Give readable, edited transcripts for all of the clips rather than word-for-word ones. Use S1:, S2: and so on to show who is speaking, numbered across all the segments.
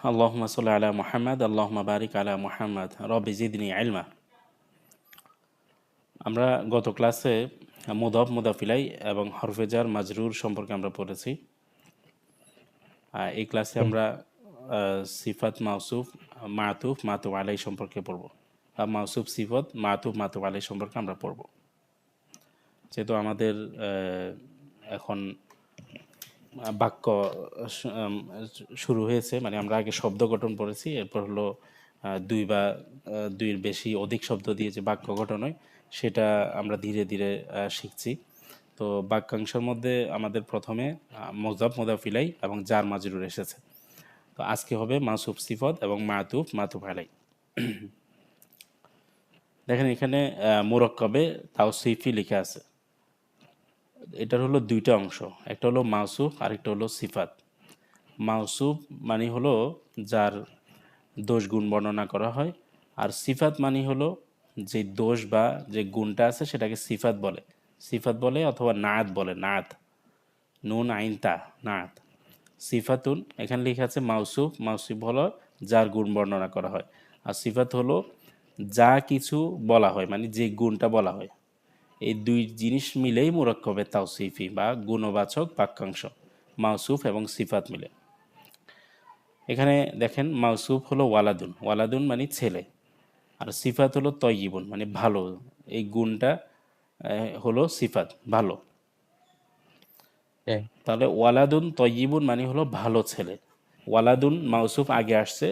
S1: আল্লাহুম্মা সাল্লি আলা মুহাম্মাদ আল্লাহুম্মা বারিক আলা মুহাম্মাদ রব্বি জিদনি ইলমা। আমরা গত ক্লাসে মুদাফ মুদাফিলাই এবং হরফে জার মাজরুর সম্পর্কে আমরা পড়েছি। এই ক্লাসে আমরা সিফাত মাউসুফ মাতুফ মাতুফ আলাই সম্পর্কে পড়ব। মাউসুফ সিফত মাতুফ মাতুফ আলাই সম্পর্কে আমরা পড়ব। যেহেতু আমাদের এখন বাক্য শুরু হয়েছে, মানে আমরা আগে শব্দ গঠন পড়েছি, এরপর হলো দুই বা দুইয়ের বেশি অধিক শব্দ দিয়ে যে বাক্য গঠন হয় সেটা আমরা ধীরে ধীরে শিখছি। তো বাক্যাংশের মধ্যে আমাদের প্রথমে মুজাফ মুদাফিলাই এবং জার মাজরুর এসেছে। তো আজকে হবে মাসুফ সিফত এবং মাতুফ মাতুফ আলাই। দেখেন এখানে মুরাক্কাবে তাওসিফি লেখা আছে। এটার হলো দুইটা অংশ, একটা হলো মাউসুফ আর একটা হলো সিফাত। মাউসুফ মানে হলো যার দোষ গুণ বর্ণনা করা হয়, আর সিফাত মানে হলো যে দোষ বা যে গুণটা আছে সেটাকে সিফাত বলে। সিফাত বলে অথবা নাত বলে, নাত, নুন আইন তা, নাত। সিফাতুন এখানে লেখা আছে মাউসুফ। মাউসুফ হলো যার গুণ বর্ণনা করা হয়, আর সিফাত হলো যা কিছু বলা হয়, মানে যে গুণটা বলা হয়। এই দুই জিনিস মিলেই মুরাক্কাবে তাওসিফি বা গুণবাচক বাক্যাংশ, মাউসুফ এবং সিফাত মিলে। এখানে দেখেন মাউসুফ হলো ওয়ালাদুন, ওয়ালাদুন মানে ছেলে, আর সিফাত হলো তয়্যিবুন মানে ভালো। এই গুণটা হলো সিফাত, ভালো। তাহলে ওয়ালাদুন তয়্যিবুন মানে হলো ভালো ছেলে। ওয়ালাদুন মাউসুফ আগে আসছে,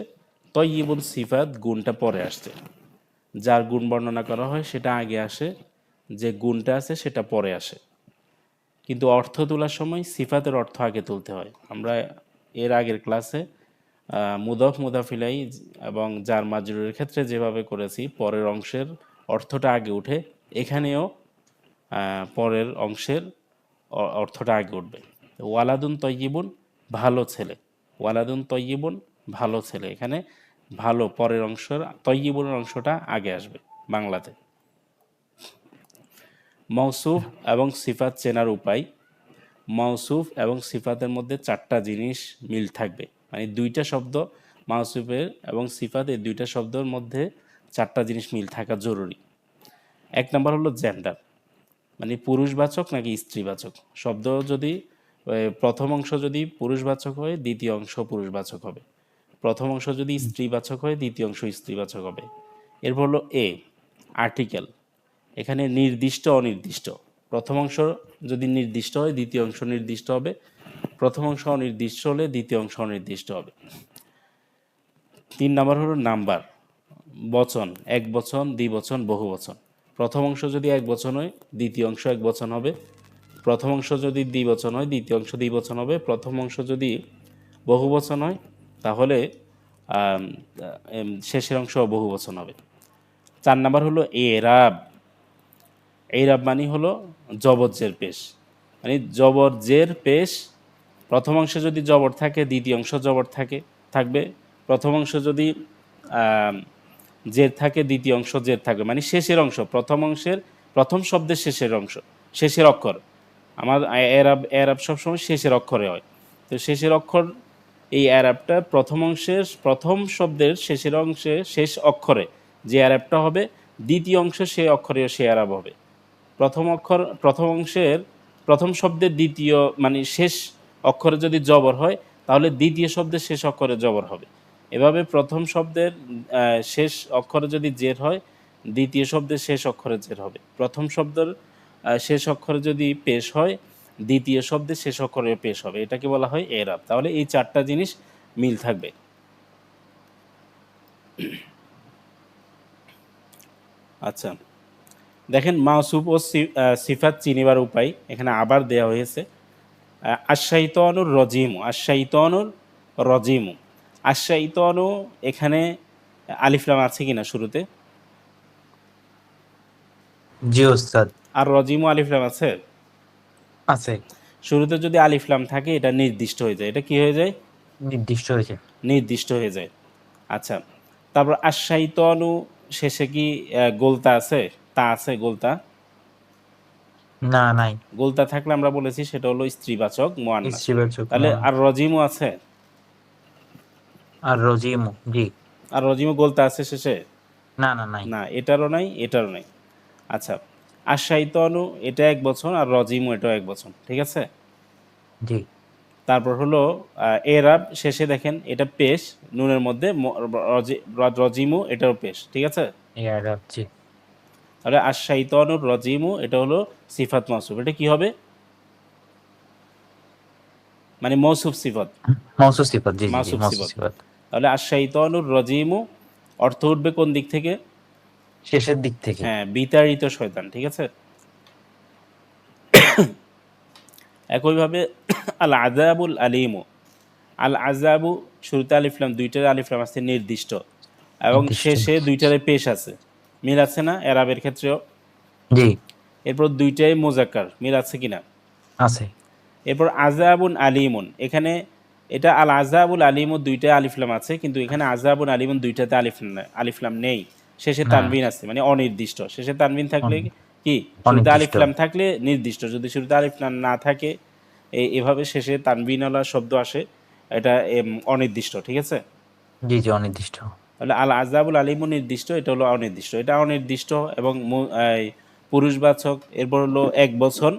S1: তয়্যিবুন সিফাত গুণটা পরে আসছে। যার গুণ বর্ণনা করা হয় সেটা আগে আসে, যে গুণটা আছে সেটা পরে আসে। কিন্তু অর্থ তোলার সময় সিফাতের অর্থ আগে তুলতে হয়। আমরা এর আগের ক্লাসে মুদাফ মুদাফিলাই এবং জার মাজরুরের ক্ষেত্রে যেভাবে করেছি, পরের অংশের অর্থটা আগে উঠে, এখানেও পরের অংশের অর্থটা আগে উঠবে। ওয়ালাদুন তয়্যিবুন ভালো ছেলে, ওয়ালাদুন তয়্যিবুন ভালো ছেলে, এখানে ভালো পরের অংশের তয়্যিবুনের অংশটা আগে আসবে বাংলাতে। মৌসুফ এবং সিফাত চেনার উপায়, মৌসুফ এবং সিফাতের মধ্যে চারটা জিনিস মিল থাকবে, মানে দুইটা শব্দ মাউসুফের এবং সিফাত, এই দুইটা শব্দের মধ্যে চারটা জিনিস মিল থাকা জরুরি। এক নম্বর হলো জেন্ডার, মানে পুরুষবাচক নাকি স্ত্রীবাচক। শব্দ যদি প্রথম অংশ যদি পুরুষবাচক হয়, দ্বিতীয় অংশ পুরুষবাচক হবে। প্রথম অংশ যদি স্ত্রীবাচক হয়, দ্বিতীয় অংশ স্ত্রীবাচক হবে। এরপর হলো আর্টিকেল, এখানে নির্দিষ্ট অনির্দিষ্ট। প্রথম অংশ যদি নির্দিষ্ট হয়, দ্বিতীয় অংশ নির্দিষ্ট হবে। প্রথম অংশ অনির্দিষ্ট হলে দ্বিতীয় অংশ অনির্দিষ্ট হবে। 3 নম্বর হলো নাম্বার, বচন, এক বচন, দ্বিবচন, বহু বচন। প্রথম অংশ যদি এক বচন হয়, দ্বিতীয় অংশ এক বচন হবে। প্রথম অংশ যদি দ্বিবচন হয়, দ্বিতীয় অংশ দ্বিবচন হবে। প্রথম অংশ যদি বহু বচন হয়, তাহলে শেষের অংশ বহু বচন হবে। 4 নম্বর হলো এরাব। এরাব মানে হলো জবর জের পেশ, মানে জবর জের পেশ। প্রথম অংশে যদি জবর থাকে, দ্বিতীয় অংশ জবর থাকবে। প্রথম অংশ যদি জের থাকে, দ্বিতীয় অংশ জের থাকবে, মানে শেষের অংশ, প্রথম অংশের প্রথম শব্দের শেষের অংশ, শেষের অক্ষর। আমার এরাব সবসময় শেষের অক্ষরে হয়। তো শেষের অক্ষর, এই এরাবটা প্রথম অংশের প্রথম শব্দের শেষের অংশে শেষ অক্ষরে যে এরাবটা হবে, দ্বিতীয় অংশে সেই অক্ষরে সে এরাব হবে। প্রথম অংশের প্রথম শব্দের দ্বিতীয়, মানে শেষ অক্ষরে যদি জবর হয়, তাহলে দ্বিতীয় শব্দের শেষ অক্ষরে জবর হবে। এভাবে প্রথম শব্দের শেষ অক্ষরে যদি জের হয়, দ্বিতীয় শব্দের শেষ অক্ষরে জের হবে। প্রথম শব্দের শেষ অক্ষরে যদি পেশ হয়, দ্বিতীয় শব্দের শেষ অক্ষরে পেশ হবে। এটাকে বলা হয় এরাব। তাহলে এই চারটা জিনিস মিল থাকবে। আচ্ছা, দেখেন মাউসুফ ও সিফাত চিনিবার উপায় এখানে আবার দেওয়া হয়েছে। আশাইতনুর রজিমু, আশাইতনুর রজিমু। আশাইতনু, এখানে আলিফলাম আছে কিনা শুরুতে?
S2: জি ওস্তাদ,
S1: আর রজিমু আলিফলাম আছে?
S2: আছে,
S1: শুরুতে যদি আলিফলাম থাকে, এটা নির্দিষ্ট হয়ে যায়। এটা কি হয়ে যায়?
S2: নির্দিষ্ট হয়েছে।
S1: নির্দিষ্ট হয়ে যায়। আচ্ছা, তারপর আশাইতনু শেষে কি গোলতা আছে? তা আছে গোলতা?
S2: না, নাই।
S1: গোলতা থাকলে আমরা বলেছি সেটা হলো স্ত্রীবাচক মুয়ান্নাস।
S2: স্ত্রীবাচক
S1: তাহলে
S2: মুয়ান্নাস।
S1: আর রজিমু আছে?
S2: আর রজিমু, জি।
S1: আর রজিমু গোলতা আছে শেষে?
S2: না না নাই।
S1: না, এটারও নাই, এটারও নাই। আচ্ছা, আর শাইতানু এটা 1 বছর, আর রজিমু এটাও 1 বছর, ঠিক আছে?
S2: জি।
S1: তারপর হলো এরাব শেষে দেখেন এটা পেশ, নুনের মধ্যে রজিমু এটাও পেশ, ঠিক আছে?
S2: ইয়ারাব, জি।
S1: তাহলে আর শাইতানুর রজিমু এটা হলো সিফাত মাউসুফ। এটা কি হবে? মানে মৌসুফ সিফাত,
S2: মৌসুফ সিফাত, জি জি জি,
S1: মাউসুফ
S2: মৌসুফ
S1: সিফাত।
S2: সিফাত।
S1: তাহলে আর শাইতানুর রজিমু অর্থ উঠবে কোন দিক থেকে?
S2: শেষের দিক থেকে।
S1: হ্যাঁ, বিতাড়িত শয়তান, ঠিক আছে? একইভাবে আল আযাবুল আলিমু, আল আযাবু শুরুতে আলিফ লাম, দুইটার আলিফ লাম আছে নির্দিষ্ট, এবং
S2: নির্দিষ্ট।
S1: শেষে দুইটারে পেশ আছে। মিল আছে না এরাবের ক্ষেত্রেও?
S2: জি।
S1: এরপর দুইটাই মোজাক্কার, মিল আছে কিনা?
S2: আছে।
S1: এরপর আযাবুন আলিমুন, এখানে এটা আল আযাবুল আলিমু দুইটায় আলিফ লাম আছে, কিন্তু এখানে আযাবুন আলিমুন দুইটাতে আলিফ লাম নেই, শেষে
S2: না।
S1: তানবিন আছে, মানে অনির্দিষ্ট। শেষে তানবিন থাকলে কি, শুরুতে আলিফ
S2: অনির্দিষ্ট।
S1: লাম থাকলে নির্দিষ্ট, যদি শুরুতে আলিফ লাম না থাকে এভাবে শেষে তানবিনওয়ালা শব্দ আসে, এটা অনির্দিষ্ট, ঠিক আছে?
S2: জি জি, অনির্দিষ্ট।
S1: তাহলে আল আযাবুল আলিমু নির্দিষ্ট, এটা হলো অনির্দিষ্ট। এটা অনির্দিষ্ট এবং পুরুষবাচক। এরপর হলো 1 বছর,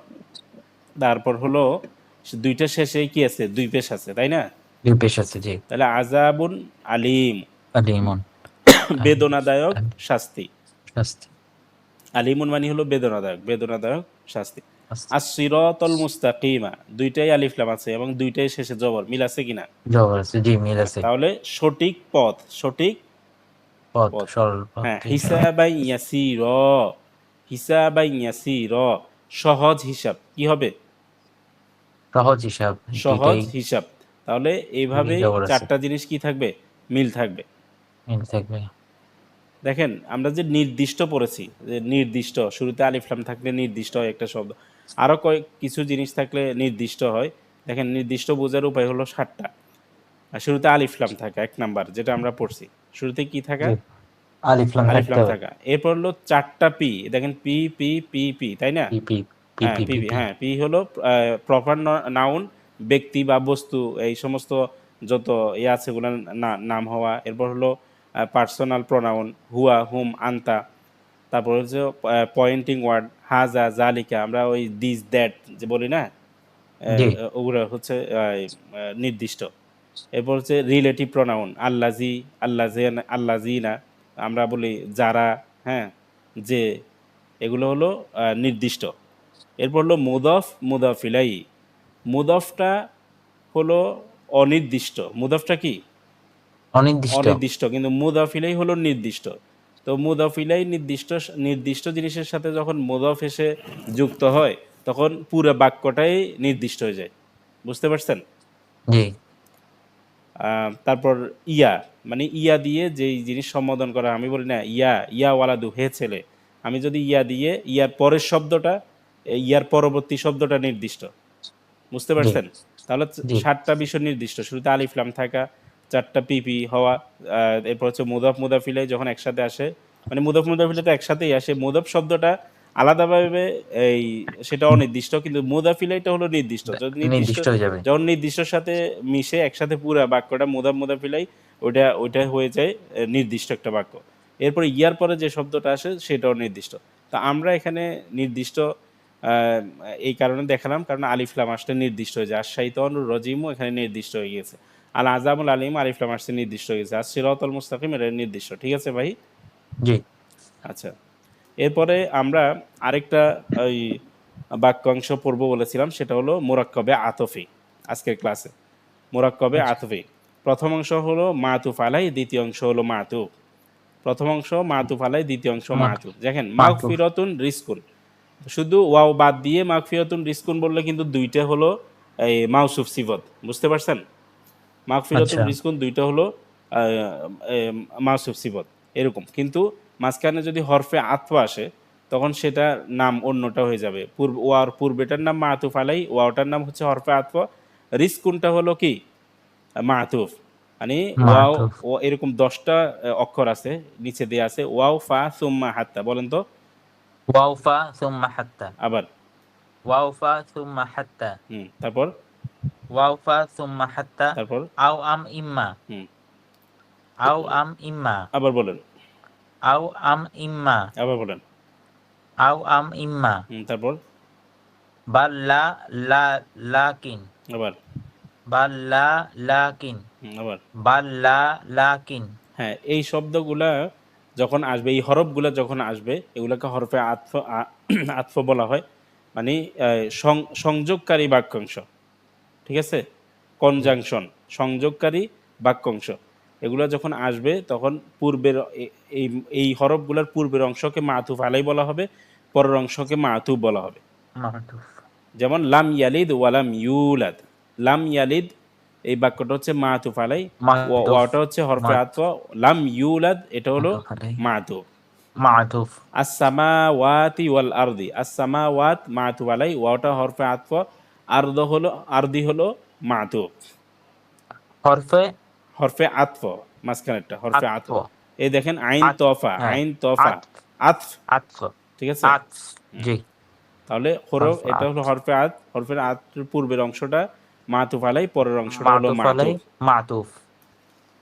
S1: তারপর হলো দুইটা শেষে কি আছে, দুই পেশ আছে, তাই না?
S2: দুই পেশ আছে, জি।
S1: তাহলে আযাবুন আলিম,
S2: আলিমুন।
S1: বেদনাদায়ক শাস্তি।
S2: শাস্তি।
S1: আলিমুন মানে হলো বেদনাদায়ক, বেদনাদায়ক শাস্তি।
S2: শাস্তি।
S1: আস-সিরাতাল মুস্তাকিমা দুইটাই আলিফ লাম আছে এবং দুইটাই শেষে জবর, মিল আছে কিনা?
S2: জবর আছে, জি, মিল আছে।
S1: তাহলে সঠিক পথ, সঠিক
S2: পথ,
S1: পথ।
S2: সরল পথ,
S1: হ্যাঁ,
S2: জি।
S1: হিসাবাই ইয়াসিরা, হিসাবাই ইয়াসিরা, সহজ হিসাব। কি হবে?
S2: সহজ হিসাব।
S1: সহজ
S2: দুইটাই
S1: হিসাব। তাহলে এইভাবে
S2: জবর আছে,
S1: চারটা জিনিস কি থাকবে, মিল থাকবে।
S2: মিল থাকবে।
S1: দেখেন আমরা যে নির্দিষ্ট পড়েছি, যে নির্দিষ্ট শুরুতে আলিফ লাম থাকলে নির্দিষ্ট হয় একটা শব্দ, আরও কয়েক কিছু জিনিস থাকলে নির্দিষ্ট হয়। দেখেন নির্দিষ্ট বোঝার উপায় হলো 7টা। আর শুরুতে আলিফ লাম থাকা 1 নাম্বার, যেটা আমরা পড়ছি। শুরুতে কি থাকা?
S2: জি, আলিফ লাম
S1: আলিফ
S2: থাকতে
S1: লাম
S2: হবে।
S1: থাকা। এরপর হলো 4টা পি, দেখেন পি পি পি পি, তাই না?
S2: পি পি পি
S1: হ্যাঁ,
S2: পি পি
S1: পিপি,
S2: পি।
S1: হ্যাঁ, পি হলো প্রপার নাউন, ব্যক্তি বা বস্তু, এই সমস্ত যত আছে ওগুলোর নাম হওয়া। এরপর হলো পার্সোনাল প্রোনাউন, হুয়া, হুম, আন্তা। তারপর হচ্ছে পয়েন্টিং ওয়ার্ড, হাজা, জালিকা, আমরা ওই দিস দ্যাট যে বলি না,
S2: জি।
S1: ওগুলো হচ্ছে নির্দিষ্ট। এরপর হচ্ছে রিলেটিভ প্রোনাউন, আল্লাজি, আল্লাজেন, আল্লাজিনা, আমরা বলি যারা, হ্যাঁ, যে, এগুলো হলো নির্দিষ্ট। এরপর হলো মুদফ, মুদফ ইলাই। মুদফটা হলো অনির্দিষ্ট। মুদফটা কি?
S2: অনির্দিষ্ট।
S1: অনির্দিষ্ট, কিন্তু মুদফ ইলাই হলো নির্দিষ্ট। তো মুদফ ইলাই নির্দিষ্ট, নির্দিষ্ট জিনিসের সাথে যখন মুদফ এসে যুক্ত হয়, তখন পুরো বাক্যটাই নির্দিষ্ট হয়ে যায়। বুঝতে পারছেন?
S2: জি।
S1: তারপর ইয়া, মানে ইয়া দিয়ে যেই জিনিস সম্বোধন করা, আমি বলি না ইয়া, ইয়া ওয়ালাদু, হে ছেলে। আমি যদি ইয়া দিয়ে, ইয়ার পরের শব্দটা, ইয়ার পরবর্তী শব্দটা নির্দিষ্ট। বুঝতে
S2: জি
S1: পারছেন? তাহলে
S2: জি
S1: 7টা বিষয় নির্দিষ্ট, শুরুতে আলিফ লাম থাকা, 4টা পিপি হওয়া, এরপর হচ্ছে মুদাফ মুদাফিলাই যখন একসাথে আসে, মানে মুদাফ মুদাফিলাই তো একসাথেই আসে, মুদাফ শব্দটা আলাদাভাবে এই সেটা অনির্দিষ্ট, কিন্তু মুদাফিলাইটা হলো নির্দিষ্ট। যদি নির্দিষ্ট,
S2: নির্দিষ্ট হয়ে যাবে।
S1: যখন নির্দিষ্টর সাথে মিশে একসাথে পুরা বাক্যটা মুদাফ মুদাফিলাই, ওইটা হয়ে যায় নির্দিষ্ট একটা বাক্য। এরপর ইয়ার পরে যে শব্দটা আসে সেটাও নির্দিষ্ট। তো আমরা এখানে নির্দিষ্ট আহ, এই কারণে দেখালাম, কারণ আলিফ লাম আসলে নির্দিষ্ট হয়ে যায়। আর শাইতান রজিমও এখানে নির্দিষ্ট হয়ে গেছে। আল আজামুল আলিম আলিফ লাম আসছে নির্দিষ্ট হয়ে গেছে। আর সিরাতুল মুস্তাকিম এটা নির্দিষ্ট, ঠিক আছে ভাই?
S2: জি।
S1: আচ্ছা, এরপরে আমরা আরেকটা ওই বাক্যাংশ পড়বো বলেছিলাম, সেটা হলো মুরাক্কবে আতফি। আজকের ক্লাসে মুরাক্কবে
S2: আচ্ছা।
S1: আতফি, প্রথম অংশ হলো মাতুফ আলাই, দ্বিতীয় অংশ হলো মাতুফ। প্রথম অংশ মাতুফ আলাই, দ্বিতীয় অংশ মাতুফ। দেখেন
S2: মাত্র।
S1: মাগফিরাতুন রিজকুন, শুধু ওয়াও বাদ দিয়ে মাগফিরাতুন রিজকুন বললে কিন্তু দুইটা হলো এই মাউসুফ সিফত। বুঝতে পারছেন? মাগফিরাতুন
S2: আচ্ছা।
S1: রিজকুন দুইটা হলো মাউসুফ সিফত এরকম, কিন্তু মাঝখানে যদি হরফে আতফ আসে, তখন সেটা নাম অন্যটা হয়ে যাবে। ওয়ার পূর্বেটার নাম মাতুফ আলাই, ওয়াওটার নাম হচ্ছে হরফে আতফ। রিজকুনটা হলো কি, মাতুফ। মানে ওয়াও,
S2: মাত্র।
S1: ও এরকম 10টা অক্ষর আছে, নিচে দেয়া আছে ওয়াও ফা সুম্মা হাত্তা, বলেন তো
S2: ওয়াউফা সুম্মা হাত্তা।
S1: আবার।
S2: ওয়াউফা সুম্মা হাত্তা।
S1: তারপর,
S2: ওয়াউফা সুম্মা হাত্তা।
S1: তারপর,
S2: আও আম ইম্মা।
S1: হুম,
S2: আও আম ইম্মা
S1: আবার বলেন,
S2: আও আম ইম্মা
S1: আবার বলেন।
S2: আও আম ইম্মা
S1: তারপর
S2: বাল লা লা লাকিন
S1: আবার
S2: বাল লা লাকিন
S1: আবার
S2: বাল লা লাকিন
S1: হ্যাঁ, এই শব্দগুলা যখন আসবে, এই হরফগুলা যখন আসবে, এগুলাকে হরফে আতফ বলা হয়। মানে সংযোগকারী বাক্যাংশ, ঠিক আছে, কনজাংশন, সংযোগকারী বাক্যাংশ। এগুলো যখন আসবে তখন পূর্বের এই এই হরফগুলোর পূর্বের অংশকে মাতুফ আলাই বলা হবে, পরের অংশকে মাতুফ বলা হবে।
S2: মাহতুফ
S1: যেমন লাম ইয়ালিদ ওয়ালাম ইউলাদ। লাম ইয়ালিদ এই বাক্যটা হচ্ছে মাতুফ আলাই,
S2: মাহতুফ
S1: ওয়াটা হচ্ছে হরফে আতফ, লাম ইউলাদ এটা হলো
S2: মাহতুফ আলাই
S1: মাতুফ।
S2: মাহতুফ
S1: আস-সামাওয়াতি ওয়াল আরদি, আস-সামাওয়াত মাতুফ আলাই, ওয়াটা হরফে আতফ, আরদি হলো মাতুফ।
S2: হরফে
S1: হরফে আতফ, মাঝখানেরটা হরফে
S2: আতফ
S1: আতফ। এই দেখেন আইন
S2: আতফ
S1: তফা,
S2: হ্যাঁ
S1: আইন তফা,
S2: আতফ
S1: আতফ,
S2: আতফ
S1: ঠিক আছে।
S2: আতফ জি
S1: তাহলে
S2: হরফ
S1: এটা হলো
S2: আতফ
S1: হরফে আত, হরফের আতের পূর্বের অংশটা মাতুফ আলাই, পরের অংশটা হলো
S2: মাতুফ আলাই
S1: মাতুফ।
S2: মাতুফ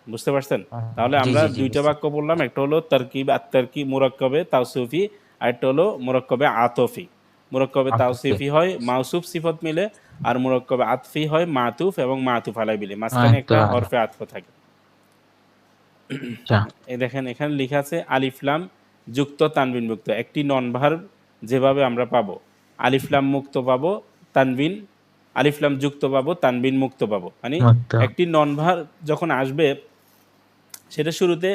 S1: বুঝতে পারছেন? তাহলে
S2: জি
S1: আমরা
S2: জি জি
S1: দুইটা
S2: বুঝছি
S1: বাক্য বললাম, একটা হলো তারকিব আত-তারকিব মুরাক্কাবে তাওসিফি, আর একটা হলো মুরাক্কাবে আতফি। মুরাক্কাবে
S2: আতফে
S1: তাওসিফি হয় মাউসুফ সিফত মিলে, আর মুরাক্কাবে আতফি হয় মাতুফ এবং মাতুফ আলাই মিলে, মাঝখানে
S2: মাতুফ
S1: একটা
S2: আলাই
S1: হরফে আতফ থাকে।
S2: আচ্ছা
S1: এই দেখেন এখানে লেখা আছে আলিফলাম যুক্ত তানবিন মুক্ত। একটি নন ভার্ব যেভাবে আমরা পাবো, আলিফলাম মুক্ত পাবো, তানবিন, আলিফলাম যুক্ত পাবো, তানবিন মুক্ত পাবো। মানে
S2: মুক্ত
S1: একটি নন ভার্ব যখন আসবে, সেটা শুরুতে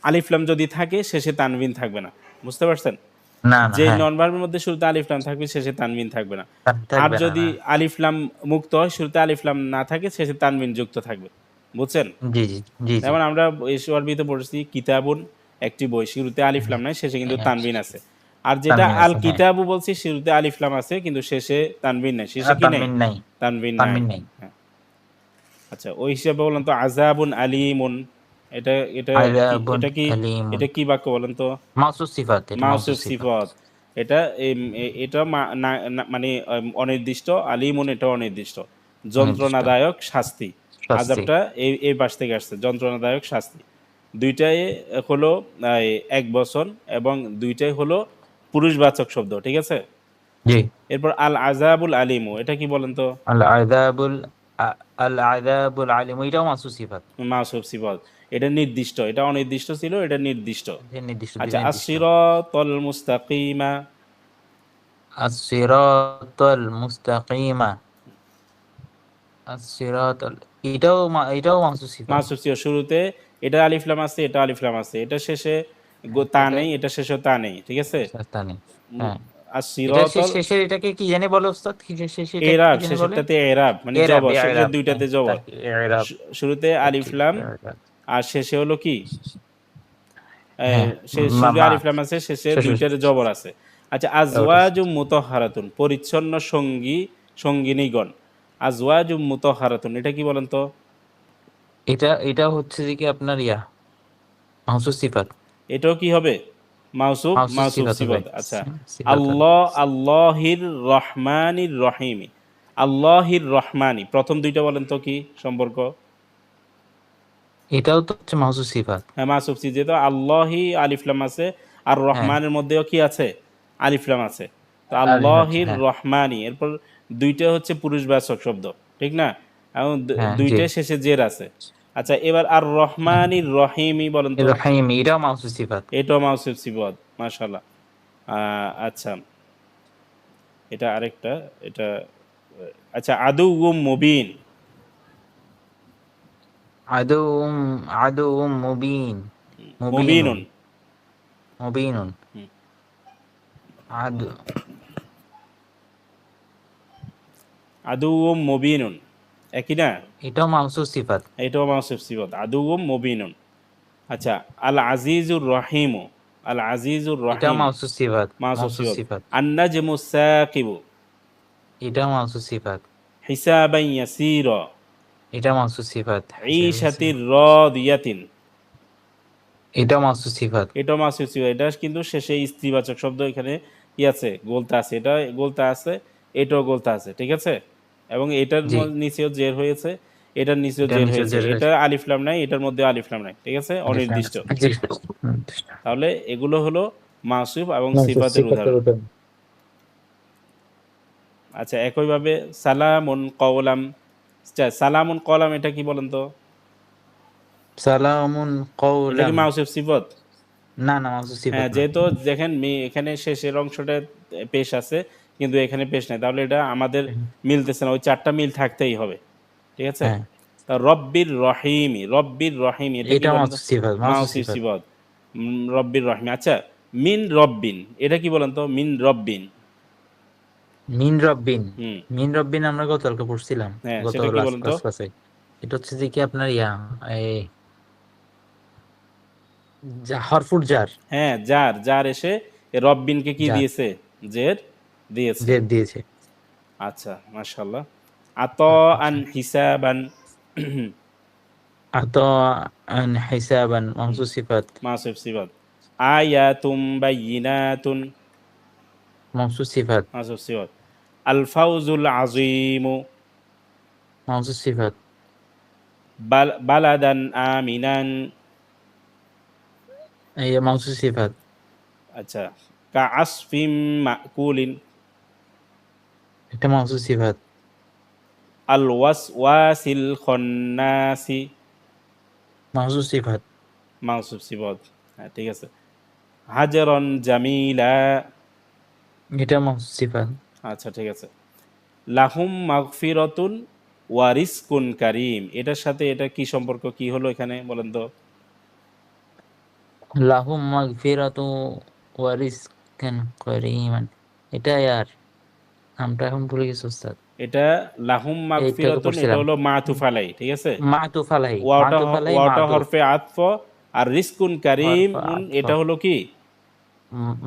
S1: আলিফলাম যদি থাকে, শেষে তানবিন থাকবে না। বুঝতে পারছেন?
S2: না না
S1: যে
S2: হ্যাঁ
S1: নন ভার্বের মধ্যে শুরুতে আলিফলাম থাকবে, শেষে তানবিন থাকবে না। আর
S2: থাকবে না
S1: যদি
S2: না
S1: আলিফলাম মুক্ত হয়, শুরুতে আলিফলাম না থাকে, শেষে তানবিন যুক্ত থাকবে। বুঝছেন?
S2: জি জি জি জি
S1: যেমন আমরা এসব আরবিতে পড়েছি কিতাবুন, একটি বই, শুরুতে আলিফলাম নাই, শেষে কিন্তু তানবিন আছে। আর যেটা
S2: তানবিন
S1: আল
S2: আছে হ্যাঁ
S1: কিতাবু বলছি, শুরুতে আলিফলাম আছে কিন্তু শেষে তানবিন নাই। শেষে কি নাই?
S2: তানবিন নাই
S1: তানবিন নাই।
S2: তানবিন নাই
S1: হ্যাঁ। আচ্ছা, ওই হিসাবে বলেন তো আযাবুন আলীমুন, এটা এটা কি,
S2: আযাবুন
S1: এটা কি,
S2: আলীমুন
S1: এটা কি বাক্য বলেন তো?
S2: মাউসুফ সিফাত এটা মাউসুফ
S1: মাউসুফ
S2: সিফাত
S1: সিফত। এটা এটা মানে অনির্দিষ্ট, আলিমুন এটা অনির্দিষ্ট।
S2: নির্দিষ্ট
S1: যন্ত্রণাদায়ক শাস্তি।
S2: শাস্তি
S1: আযাবটা এই পাশ থেকে আসছে, যন্ত্রণাদায়ক শাস্তি। দুইটাই হলো এক বচন এবং দুইটাই হলো পুরুষবাচক শব্দ, ঠিক আছে।
S2: জি
S1: এরপর আল আযাবুল আলিমু, এটা কি বলেন তো?
S2: আল আযাবুল আল আযাবুল আলিম এটাও মাউসুফ সিফাত
S1: মাউসুফ সিফত। এটা নির্দিষ্ট, এটা অনির্দিষ্ট ছিল, এটা নির্দিষ্ট।
S2: এটা নির্দিষ্ট
S1: আচ্ছা,
S2: নির্দিষ্ট
S1: আস-সিরাতাল মুস্তাকিমা,
S2: আস-সিরাতাল মুস্তাকিমা আস-সিরাতাল এটাও মাউসুফ সিফাত
S1: মাউসুফ সিফত। শুরুতে এটা আলিফলাম আছে, এটা আলিফলাম আছে, এটা শেষে তা
S2: এটা
S1: নেই, এটা শেষে তা নেই, ঠিক আছে।
S2: জানি হ্যাঁ এটা
S1: আস-সিরাতাল
S2: শেষের এটাকে কি জানি বলে ওস্তাদ কি শেষে এটাকে কি
S1: এরাব,
S2: জানি বলে
S1: শেষেরটাতে এরাব মানে
S2: এরাব
S1: জবর, শেষের
S2: এরাব হ্যাঁ
S1: দুইটাতে জবর।
S2: এরাব
S1: শুরুতে
S2: ঠিক
S1: আলিফলাম
S2: এরাব
S1: আর শেষে হলো কি,
S2: হ্যাঁ
S1: শুরুতে
S2: মা
S1: আলিফলাম আছে, শেষে
S2: শেষে
S1: দুইটাতে জবর আছে। আচ্ছা, আজওয়াজুম মুতাহহারাতুন, পরিচ্ছন্ন সঙ্গী, সঙ্গিনীগণ। আজওয়াজুম মুতাহহারাতুন, এটা কি বলেন তো?
S2: এটা হচ্ছে যে কি আপনার মাহসুস সিফাত
S1: এটাও কি হবে? মাউসুফ,
S2: মাহসুস
S1: মাউসুফ
S2: সিফাত হবে
S1: সিফত। আচ্ছা,
S2: সিফাত হবে
S1: আল্লাহির রহমানির রহিমি, আল্লাহির রহমানি, প্রথম দুইটা বলেন তো কি সম্পর্ক?
S2: এটাও তো হচ্ছে মাহসুস সিফাত
S1: হ্যাঁ, মাউসুফ সি, যেহেতু আল্লাহি আলিফলাম আছে, আর
S2: হ্যাঁ
S1: রহমানের মধ্যেও কি আছে? আলিফলাম আছে। তো
S2: আলিফ আছে
S1: আল্লাহির
S2: হ্যাঁ
S1: রহমানি, এরপর দুইটা হচ্ছে পুরুষবাচক শব্দ, ঠিক না? এবং
S2: হ্যাঁ জি
S1: দুইটাই শেষে জের আছে। আচ্ছা, এবার আর রহমানির রহিমি বলেন তো?
S2: রহিম এটাও মাহসুস সিফাত
S1: এটাও মাউসুফ সিবত, মাশাআল্লাহ। আচ্ছা, এটা আরেকটা, এটা আচ্ছা, আদুউম মুবিন,
S2: আদুউম আদুউম মুবিন মুবিনুন
S1: মুবিনুন,
S2: মুবিনুন আদু
S1: আদুউম মুবিনুন, একই না?
S2: এটাও মাহসুস সিফাত
S1: এটাও মাউসুফ সিবত, আদুউম মুবিনুন। আচ্ছা, আল আজিজুর রহিমু, আল আজিজুর
S2: এটাও
S1: রহিম,
S2: মাহসুস সিফাত
S1: মাউসুফ
S2: মাহসুস
S1: সিবত।
S2: সিফাত
S1: আন্নাজমু সাকিবু,
S2: এটাও মাহসুস সিফাত
S1: হিসাবান ইয়াসীরা,
S2: এটা মাহসুস সিফাত
S1: ঈশাতির রাদিয়াতিন,
S2: এটাও মাহসুস সিফাত
S1: এটাও মাউসুফ সিবত। এটা কিন্তু শেষে স্ত্রীবাচক শব্দ, এখানে কি আছে? গোলতা আছে, এটা গোলতা আছে, এটাও গোলতা আছে, ঠিক আছে। এবং এটার
S2: জি
S1: নিচেও জের হয়েছে। এটার নিচে
S2: এটার
S1: জের
S2: নিচে
S1: হয়েছে,
S2: জের হয়েছে।
S1: এটা আলিফ লাম নাই, এটার মধ্যে আলিফ লাম নাই, ঠিক আছে, অনির্দিষ্ট।
S2: নির্দিষ্ট।
S1: তাহলে এগুলো হলো মাসুফ এবং
S2: মাউসুফ
S1: সিফাতের
S2: সিফাতের
S1: উদাহরণ।
S2: উদাহরণ।
S1: আচ্ছা, একইভাবে সালামুন কওলাম, সালামুন কওলাম এটা কি বলেন তো?
S2: সালামুন
S1: এটা কি
S2: কওলাম।
S1: মাউসুফ সিফত?
S2: না না, মাউসুফ সিফাত
S1: হ্যাঁ,
S2: না।
S1: যেহেতু দেখেন এখানে শেষের অংশটা পেশ আছে কিন্তু এখানে পেশ নাই, তাহলে এটা আমাদের মিলতেছে না, ওই চারটা মিল থাকতেই হবে, ঠিক আছে।
S2: হ্যাঁ,
S1: তা রব্বির রহিমি, রব্বির রহিমি এটা কি
S2: এটা
S1: বলেন তো?
S2: মাউসুফ সিফাত, মাউসুফ
S1: মাউসিফ
S2: সিফাত।
S1: সিবত, রব্বির রহিমি। আচ্ছা, মিন রব্বিন এটা কি বলেন তো? মিন রব্বিন।
S2: মিন রব্বিন।
S1: হুম,
S2: মিন রব্বিন আমরা গতকালকে পড়ছিলাম,
S1: হ্যাঁ
S2: গত
S1: সেটা কি
S2: লাস্ট
S1: বলেন তো?
S2: ক্লাসে। এটা হচ্ছে যে কি আপনার এই হরফুর জার।
S1: হ্যাঁ, যার যার এসে এ রব্বিনকে কি
S2: জার,
S1: দিয়েছে? জের দিয়েছে।
S2: জের দিয়েছে।
S1: আচ্ছা, মাশাআল্লাহ। আত আন
S2: আচ্ছা,
S1: হিসাবান,
S2: আত আন হিসাবান, মাউসুফ সিফাত।
S1: মাসুফ সিফাত। আয়াতুম বাইয়িনাতুন,
S2: মাউসুফ সিফাত,
S1: মাসুফ সিফাত। আল ফাউজুল আযীমু,
S2: মাউসুফ সিফাত।
S1: বালাদান আমিনান।
S2: এই মাউসুফ সিফাত।
S1: আচ্ছা, কা আসফিম মাকুলিন,
S2: এটা মাউসুফ সিফাত।
S1: আল ওয়াসওয়াসিল খন্নাসি,
S2: মাউসুফ সিফাত।
S1: মাউসুফ সিফাত। হ্যাঁ, ঠিক আছে। হাজরন জামিলা,
S2: এটা মাউসুফ সিফাত।
S1: আচ্ছা ঠিক আছে। লাহুম মাগফিরাতুন ওয়া রিজকুন কারীম, এটার সাথে এটা কি সম্পর্ক, কি হলো এখানে বলেন তো?
S2: লাহুম মাগফিরাতু ওয়া রিজকান কারীমান। এটা আর নামটা এখন ভুলে গেছি ওস্তাদ।
S1: এটা লাহুম
S2: একটু আগে
S1: মাগফিরাতুন, এটা
S2: পড়ছিলাম।
S1: হলো মাতুফ আলাই, ঠিক আছে।
S2: মাতুফ আলাইহি,
S1: ওয়াওটা
S2: মাতুফ আলাইহি
S1: ওয়াওটা
S2: মাতুফ।
S1: হরফে আতফ, আর রিজকুন কারীম
S2: হরফ আতফ।
S1: এটা হলো কি?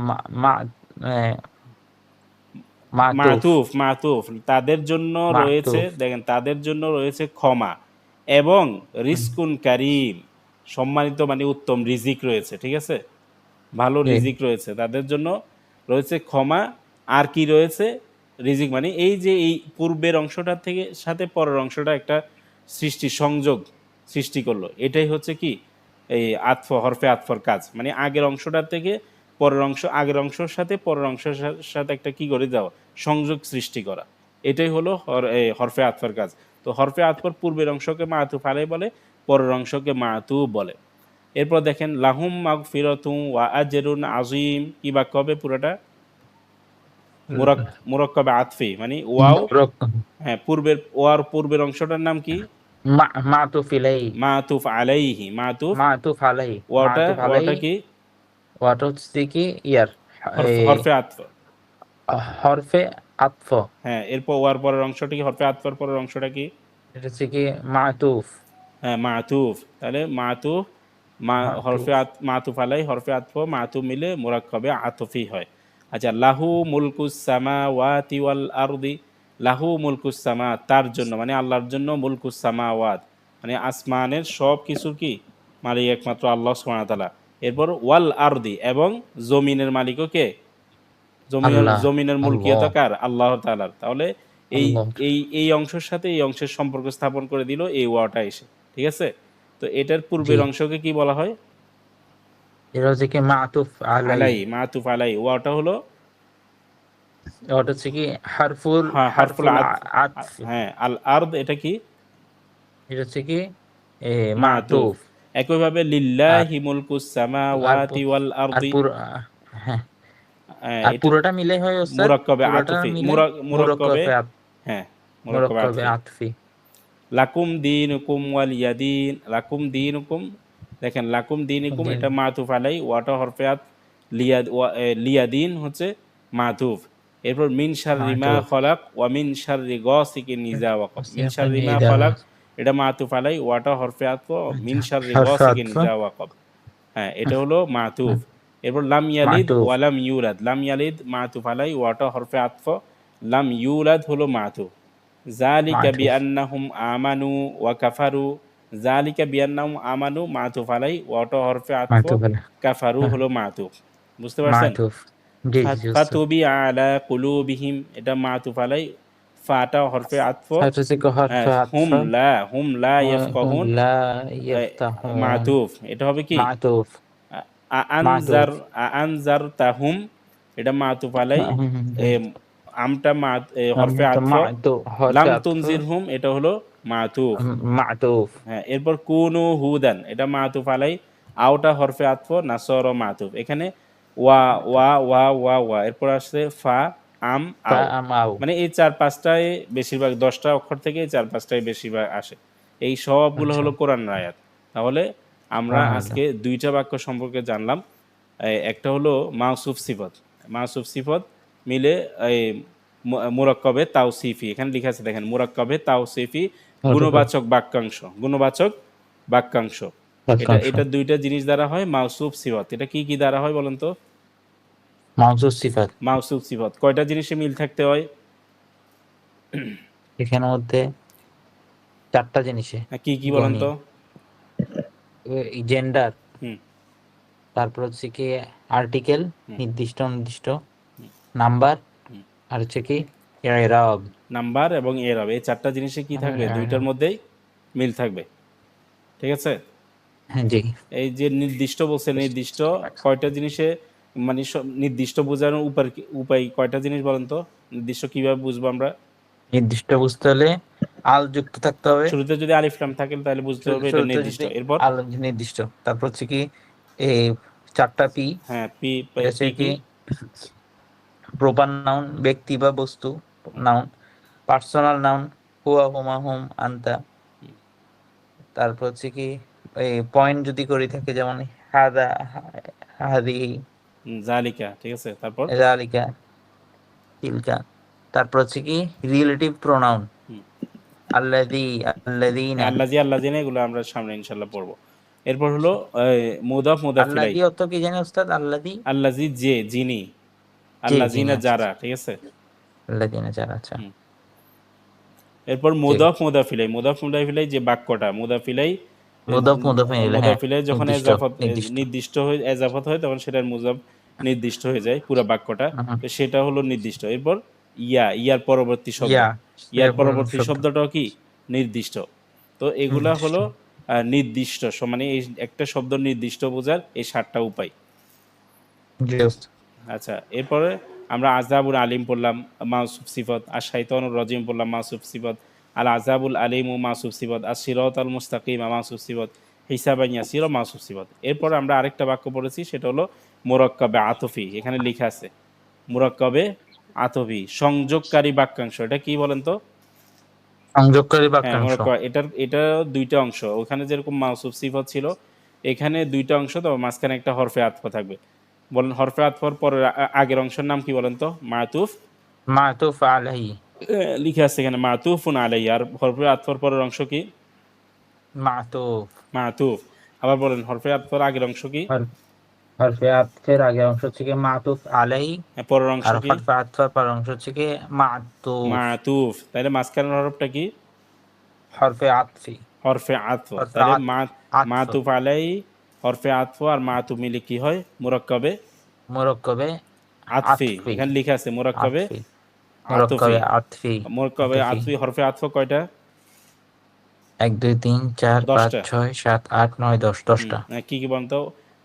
S2: মা মা এ, মাতুফ।
S1: মাতুফ, মাতুফ। তাদের জন্য রয়েছে,
S2: মাতুফ।
S1: দেখেন তাদের জন্য রয়েছে ক্ষমা এবং রিজকুন কারীম, সম্মানিত মানে উত্তম রিজিক রয়েছে, ঠিক আছে, ভালো
S2: জি।
S1: রিজিক রয়েছে তাদের জন্য, রয়েছে ক্ষমা। আর কি রয়েছে? রিজিক মানে এই যে এই পূর্বের অংশটার থেকে সাথে পরের অংশটা একটা সৃষ্টি, সংযোগ সৃষ্টি করলো, এটাই হচ্ছে কি এই আতফ, হরফে আতফর কাজ, মানে আগের অংশটার থেকে পরের অংশ, আগের অংশের সাথে পরের অংশের সাথে একটা কি করে দেওয়া, সংযোগ সৃষ্টি করা, এটাই হলো হরফে আতফর কাজ। তো হরফে আতফর পূর্বের অংশকে মাতুফ আলাই বলে, পরের অংশকে মাতুব বলে। এরপর দেখেন লাহুম মাগফিরাতুন ওয়া আজরুন আযীম, কি বাক্য হবে পুরোটা? মুরাক্কাবে আতফি, মানে ওয়াও, হ্যাঁ পূর্বের, ওয়ার পূর্বের অংশটার নাম কি?
S2: মাতুফ ইলাইহি।
S1: মাতুফ আলাইহি, মাতুফ।
S2: মাতুফ আলাইহি।
S1: ওয়াটা
S2: মাতুফ
S1: ওয়াটা
S2: আলাইহি।
S1: কি?
S2: ওয়াটা হচ্ছে কি ইয়ার এই
S1: হরফে আতফ।
S2: হরফে আতফ।
S1: হ্যাঁ, এরপর ওয়ার পরের অংশটা কি? হরফে আতফার পরের অংশটা কি?
S2: এটা হচ্ছে কি মাতুফ।
S1: হ্যাঁ, মাতুফ। তাহলে মাতুফ, হরফে
S2: মাতুফ।
S1: মাতুফ আলাই, হরফে আতফ, মাতুফ মিলে মুরাক্কাবে আতফি হয়। আচ্ছা, লাহু মুলকুস সামাওয়াতি ওয়াল আরদি, লাহু মুলকুস সামা, তার জন্য মানে আল্লাহর জন্য, মুলকুস সামাওয়াত মানে আসমানের সব কিছুর কি মালিক একমাত্র আল্লাহ সুবহানাহু ওয়া তাআলা। এরপর ওয়াল আরদি, এবং জমিনের মালিকও কে? জমিনের
S2: আল্লাহ।
S1: জমিনের
S2: আল্লাহ।
S1: মুলকিয়ত কার? আল্লাহ তাআলার। তাহলে এই
S2: আল্লাহ।
S1: এই এই অংশের সাথে এই অংশের সম্পর্ক স্থাপন করে দিল এই ওয়াটা এসে, ঠিক আছে। তো এটার
S2: জি।
S1: পূর্বের অংশকে কি বলা হয়?
S2: এটা হচ্ছে কি মাতুফ
S1: আলাই,
S2: আলাইহি।
S1: মাতুফ আলাই, ওয়াটা হলো
S2: ওটা হচ্ছে কি হারফুল
S1: হারফুল
S2: হারফুল
S1: আতফ।
S2: আতফ।
S1: হ্যাঁ, আল আরদ এটা কি?
S2: এটা হচ্ছে কি
S1: মাতুফ।
S2: মাতুফ।
S1: একইভাবে
S2: আর
S1: লিল্লাহি মুলকুস
S2: আর
S1: সামাওয়াতি ওয়াল
S2: আর
S1: আরদি,
S2: পুরো, হ্যাঁ, আর
S1: এটা
S2: পুরোটা মিলে হয় ওস্তাদ।
S1: মুরাক্কাবে
S2: পুরোটা
S1: আতফি,
S2: মিলে
S1: মুরাক্কাবে,
S2: মুরাক্কাবে
S1: হ্যাঁ মুরাক্কাবে
S2: মুরাক্কাবে
S1: আতফি।
S2: আতফি।
S1: লাকুম দিনুকুম ওয়ালিয়াদিন, লাকুম দিনুকুম, দেখেন লাকুম দিনুকুম
S2: দিন।
S1: এটা মাতুফ আলাই, ওয়াটা হরফে আত, লিয়াদিন হচ্ছে মাতুফ। এরপর মিন শাররি মা
S2: মাতুফ।
S1: খলাক ওয়া মিন শাররি গাসিকিন ইযা ওয়াকাব, মিন শাররি মা খলাক এটা মাতুফ আলাই, ওয়াটা হরফে আত, মিন শাররি
S2: হারফ
S1: গাসিকিন
S2: আতফ।
S1: ইযা ওয়াকাব, হ্যাঁ এটা হলো মাতুফ। এরপর লাম ইয়ালিদ
S2: মাতুফ।
S1: ওয়া লাম ইউলাদ, লাম ইয়ালিদ মাতুফ আলাই, ওয়াটা হরফে আতফ, লাম ইউলাদ হলো মাতুফ। জালিকা
S2: মাতুফ।
S1: বিআন্নাহুম আমানু ওয়া কাফারু, জালিকা বিআন্নাহুম আমানু মাতুফ আলাই, ওয়াটা হরফে আতফ,
S2: মাতুফ আলাইহি।
S1: কাফারু হলো মাতুফ। বুঝতে পারছেন?
S2: মাতুফ। জি জি জি ওস্তাদ।
S1: ফাতুবি আলা কুলুবিহিম এটা মাতুফ আলাই, ফাটা হরফে আতফ,
S2: এটা হচ্ছে হরফ আতফ,
S1: হুম লা
S2: হুম
S1: ইয়াফকাহুন
S2: লা ইফতাহুন,
S1: মাতুফ, এটা হবে কি
S2: মাতুফ,
S1: আনজার,
S2: মাতুফ,
S1: আনজার তাহুম, এটা মাতুফ আলাই, আমটা হরফে আতফ,
S2: হরফ
S1: লাম
S2: আতফ,
S1: তুনজির হুম, এটা হলো মাতুফ।
S2: মাতুফ,
S1: হ্যাঁ, এরপর কুনু হুদান, এটা মাতুফ আলাই, আওটা হরফে আতফ, নাসর মাতুফ। এখানে ওয়া ওয়া ওয়া ওয়া ওয়া, এরপর আসছে ফা আম
S2: ফা
S1: আও,
S2: আম আও।
S1: মানে এই 4-5টায় বেশিরভাগ, 10টা অক্ষর থেকে এই 4-5টায় বেশিরভাগ আসে। এই সবগুলো
S2: আচ্ছা,
S1: হলো কোরআনের আয়াত। তাহলে আমরা
S2: সুবহানাল্লাহ।
S1: আজকে 2টা বাক্য সম্পর্কে জানলাম। একটা হলো মাউসুফ সিফত, মাউসুফ সিফত মিলে এই মুরাক্কাবে তাওসিফি, এখানে লেখা আছে দেখেন, মুরাক্কাবে তাওসিফি গুণবাচক বাক্যাংশ, গুণবাচক বাক্যাংশ। এটা
S2: বাক্যাংশ,
S1: এটা 2টা জিনিস দ্বারা হয় মাউসুফ সিফত। এটা কি কি দ্বারা হয় বলেন তো?
S2: মাউসুফ সিফাত।
S1: মাউসুফ সিফত কয়টা জিনিসে মিল থাকতে হয়?
S2: এখানের মধ্যে 4টা জিনিসে
S1: কি কি বলেন
S2: গণি,
S1: তো?
S2: জেন্ডার,
S1: হুম
S2: তারপর হচ্ছে কি আর্টিকেল,
S1: হুম
S2: নির্দিষ্ট নির্দিষ্ট, নাম্বার,
S1: হুম।
S2: আর হচ্ছে কি ইরাব।
S1: নাম্বার এবং এরব, এই 4টা জিনিসে কি থাকবে? 2টার মধ্যেই মিল থাকবে। ঠিক আছে?
S2: হ্যাঁ জি,
S1: এই যে নির্দিষ্ট বলছে, নির্দিষ্ট কয়টা জিনিসে, মানে নির্দিষ্ট বোঝানোর উপায় কয়টা জিনিস বলেন তো? নির্দিষ্ট কিভাবে বুঝবো আমরা?
S2: নির্দিষ্ট বুঝতে হলে আল যুক্ত থাকতে হবে,
S1: শুরুতে যদি আলিফ লাম থাকে তাহলে বুঝতে হবে এটা
S2: শুরুতে
S1: নির্দিষ্ট।
S2: যদি
S1: এরপর
S2: আল নির্দিষ্ট, তারপর হচ্ছে কি এই 4টা পি,
S1: হ্যাঁ,
S2: এটা হচ্ছে
S1: পি
S2: কি
S1: কি?
S2: প্রপার নাউন, ব্যক্তি বা বস্তু, নাউন, পার্সোনাল নাউন, হুয়া হুমা হুম আনতা, তারপর হচ্ছে কি এই পয়েন্ট যদি করে থাকে, যেমন হাদা, হাদিহি,
S1: জালিকা, ঠিক আছে। তারপর
S2: যালিকা, তিলকা, তারপর হচ্ছে কি রিলেটিভ প্রোনাউন,
S1: হুম,
S2: আল্লাযী, আল্লাযীনা।
S1: আল্লাজি, আল্লাজিনা, এগুলো আমরা সামনে ইনশাল্লাহ পড়বো। এরপর হলো মুদাফ মুদাফিলাই,
S2: আল্লাযী অর্থ কি জানেন উস্তাদ? আল্লাযী
S1: আল্লাজি যে, যিনি,
S2: যে, যিনি,
S1: আল্লাজিনা
S2: আচ্ছা
S1: যারা,
S2: আচ্ছা,
S1: ঠিক আছে।
S2: আল্লাযীনা যারা, আচ্ছা
S1: হুম। এরপর
S2: জি,
S1: মুদাফ মুদাফিলাই, মুদাফ মুদাফিলাই যে বাক্যটা, মুদাফিলাই
S2: মুদাফ মুদাফ ইলাইহি, হ্যাঁ
S1: মুদাফিলাই যখন
S2: নির্দিষ্ট,
S1: এজাফত
S2: নির্দিষ্ট।
S1: নির্দিষ্ট হয়ে এজাফত হয় তখন সেটার মুজাফ নির্দিষ্ট হয়ে যায় পুরো বাক্যটা।
S2: হুম,
S1: তো সেটা হলো নির্দিষ্ট। এরপর ইয়ার পরবর্তী শব্দ,
S2: ইয়া,
S1: ইয়ার
S2: পূর্ণ
S1: পরবর্তী
S2: শব্দ,
S1: শব্দটাও কি নির্দিষ্ট। তো এগুলা
S2: নির্দিষ্ট।
S1: হলো নির্দিষ্ট, মানে এই একটা শব্দ নির্দিষ্ট বোঝার এই 7টা উপায়।
S2: জি উস্তাদ।
S1: আচ্ছা, এরপরে আমরা আজাবুল আলিম পড়লাম মাউসুফ সিফত, আর শাইতানুর রাজিম পড়লাম মাউসুফ সিফত, আল আজাবুল আলিম ও মাউসুফ সিফত, আর সিরাত আল মুস্তাকিম মাউসুফ সিফত, হিসাবান ইয়াসির মাউসুফ সিফত। এরপর আমরা আরেকটা বাক্য পড়েছি, সেটা হলো মুরাক্কাবে আতফি, এখানে লেখা আছে মুরাক্কাবে আতফি, সংযোগকারী বাক্যাংশ। এটা কি বলেন তো?
S2: সংযোগকারী
S1: হ্যাঁ,
S2: বাক্যাংশ।
S1: এটা 2টা অংশ। ওখানে যেরকম মাউসুফ সিফত ছিল, এখানে 2টা অংশ, তো মাঝখানে একটা হরফে আতফ থাকবে। বলেন হরফে আতফর পরের আগের অংশের নাম কি বলেন তো? মাতুফ।
S2: মাতুফ আলাইহি,
S1: লিখে আছে এখানে মাতুফুন আলাই, আর হরফে আতফর পরের অংশ কি?
S2: মাতুফ।
S1: মাতুফ। আবার বলেন হরফে আতফর আগের অংশ কি?
S2: হরফে আতফের আগের অংশ হচ্ছে কি মাতুফ আলাইহি,
S1: পরের অংশ
S2: আর
S1: কি?
S2: হরফে আতফের পরের অংশ হচ্ছে কি মাতুফ।
S1: মাতুফ। তাহলে মাঝখানের হরফটা কি?
S2: হরফে আতফি,
S1: হরফে আতফ।
S2: হরফে
S1: তাহলে
S2: আতফ,
S1: মাতুফ আলাই, হরফে আতফ আর মাতুফ মিলে কি হয়? মুরাক্কাবে
S2: মুরাক্কাবে
S1: আতফি।
S2: আতফি,
S1: এখানে লিখে আছে মুরাক্কাবে
S2: আতফি,
S1: আতফি।
S2: মুরাক্কাবে আতফি,
S1: মুরাক্কাবে
S2: আতফি।
S1: আতফি, হরফে আতফ কয়টা?
S2: 1 2 3 4 5
S1: 10টা।
S2: 6 7 8 9 10, 10টা।
S1: কি কি বলেন তো?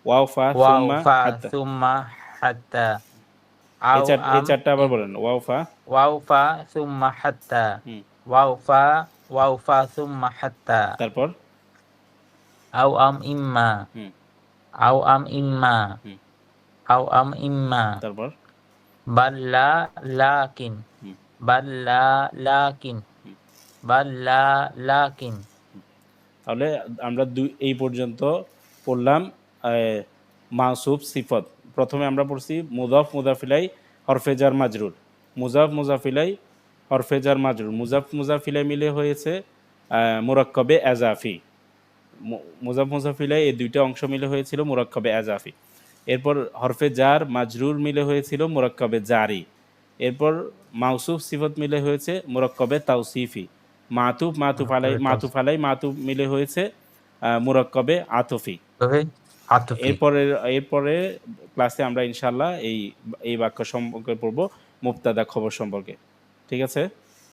S1: ওয়াও ফা
S2: ওয়াও
S1: সুম্মা
S2: ফা
S1: হাত্তা।
S2: সুম্মা হাত্তা,
S1: এই
S2: আও
S1: এই
S2: আম
S1: 4টা আবার
S2: ইম,
S1: বলেন, ওয়াও ফা।
S2: ওয়াও ফা সুম্মা হাত্তা,
S1: হুম।
S2: ওয়াও ফা, ওয়াও ফা সুম্মা হাত্তা,
S1: তারপর
S2: আও আম ইম্মা,
S1: হুম
S2: আও আম ইম্মা,
S1: হুম
S2: আও আম ইম্মা,
S1: তারপর
S2: বাল্লা লাকিন,
S1: হুম
S2: বাল্লা লাকিন,
S1: হুম।
S2: বাল্লা লাকিন।
S1: তাহলে আমরা এই পর্যন্ত পড়লাম মাউসুফ সিফত। প্রথমে আমরা পড়ছি মুজাফ মুজাফিলাই হরফে জার মাজরুর, মুজাফ মুজাফিলাই হরফে জার মাজরুর, মুজাফ মুজাফিলাই মিলে হয়েছে মুরাক্কাবে এজাফি। মুজাফ মুজাফিলাই এই 2টা অংশ মিলে হয়েছিল মুরাক্কাবে এজাফি। এরপর হরফে জার মাজরুর মিলে হয়েছিল মুরাক্কাবে জারি। এরপর মাউসুফ সিফত মিলে হয়েছে মুরাক্কাবে তাওসিফি। মাতুফ আলাই মাতুফ মিলে হয়েছে মুরাক্কাবে আতফি।
S2: তবে আতফি।
S1: এরপরে ক্লাসে আমরা ইনশাল্লাহ এই এই বাক্য সম্পর্কে পড়ব, মুবতাদা খবর সম্পর্কে। ঠিক আছে?